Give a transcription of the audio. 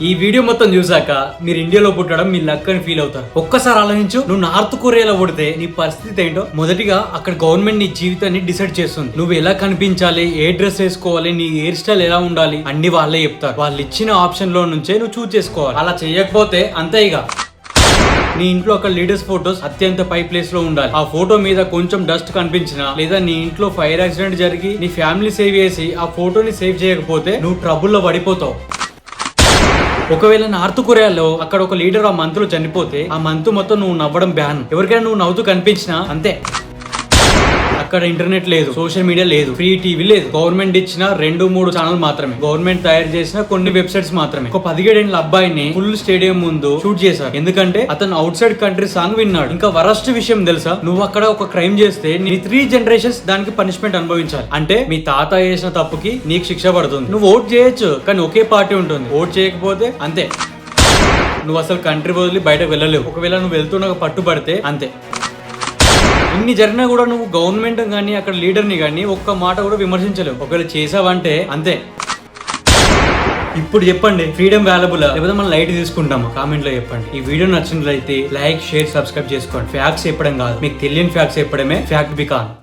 ఈ వీడియో మొత్తం చూసాక మీరు ఇండియాలో పుట్టడం మీ లక్ అని ఫీల్ అవుతారు. ఒక్కసారి ఆలోచించు, నువ్వు నార్త్ కొరియాలో పుడితే నీ పరిస్థితి ఏంటో. మొదటిగా అక్కడ గవర్నమెంట్ నీ జీవితాన్ని డిసైడ్ చేస్తుంది. నువ్వు ఎలా కనిపించాలి, ఏ డ్రెస్ వేసుకోవాలి, నీ హెయిర్ స్టైల్ ఎలా ఉండాలి అన్ని వాళ్ళే చెప్తారు. వాళ్ళు ఇచ్చిన ఆప్షన్ లో నుంచే నువ్వు చూస్ చేసుకోవాలి. అలా చేయకపోతే అంతే ఇక. నీ ఇంట్లో ఒక లీడర్స్ ఫోటోస్ అత్యంత పై ప్లేస్ లో ఉండాలి. ఆ ఫోటో మీద కొంచెం డస్ట్ కనిపించినా లేదా నీ ఇంట్లో ఫైర్ యాక్సిడెంట్ జరిగి నీ ఫ్యామిలీ సేవ్ చేసి ఆ ఫోటోని సేవ్ చేయకపోతే నువ్వు ట్రబుల్లో పడిపోతావు. ఒకవేళ నార్త్ కొరియాలో అక్కడ ఒక లీడర్ ఆ మంత్ లో చనిపోతే ఆ మంత్ మొత్తం నువ్వు నవ్వడం బ్యాన్. ఎవరికైనా నువ్వు నవ్వుతూ కనిపించినా అంతే. అక్కడ ఇంటర్నెట్ లేదు, సోషల్ మీడియా లేదు, ఫ్రీ టీవీ లేదు. గవర్నమెంట్ ఇచ్చిన 2-3 ఛానల్ మాత్రమే, గవర్నమెంట్ తయారు చేసిన కొన్ని వెబ్సైట్స్ మాత్రమే. ఒక 17 ఏళ్ల అబ్బాయిని ఫుల్ స్టేడియం ముందు షూట్ చేశారు. ఎందుకంటే అతను అవుట్ సైడ్ కంట్రీ సాంగ్ విన్నాడు. ఇంకా వరస్ట్ విషయం తెలుసా, నువ్వు అక్కడ ఒక క్రైమ్ చేస్తే నీ 3 జనరేషన్స్ దానికి పనిష్మెంట్ అనుభవించాలి. అంటే మీ తాత చేసిన తప్పుకి నీకు శిక్ష పడుతుంది. నువ్వు ఓట్ చేయొచ్చు కానీ ఒకే పార్టీ ఉంటుంది. ఓట్ చేయకపోతే అంతే, నువ్వు అసలు కంట్రీ వదిలి బయటకు వెళ్ళలేవు. ఒకవేళ నువ్వు వెళ్తున్న పట్టుబడితే అంతే. ఇన్ని జరిగినా కూడా నువ్వు గవర్నమెంట్ కానీ అక్కడ లీడర్ని కానీ ఒక్క మాట కూడా విమర్శించలేవు. ఒకవేళ చేసావంటే అంతే. ఇప్పుడు చెప్పండి, ఫ్రీడమ్ వాల్యుబుల్ లేకపోతే మనం లైట్ తీసుకుంటాము? కామెంట్ లో చెప్పండి. ఈ వీడియో నచ్చినట్లయితే లైక్, షేర్, సబ్స్క్రైబ్ చేసుకోండి. ఫ్యాక్ట్స్ చెప్పడం కాదు, మీకు తెలియని ఫ్యాక్ట్స్ చెప్పడమే ఫ్యాక్ట్ బికాన్.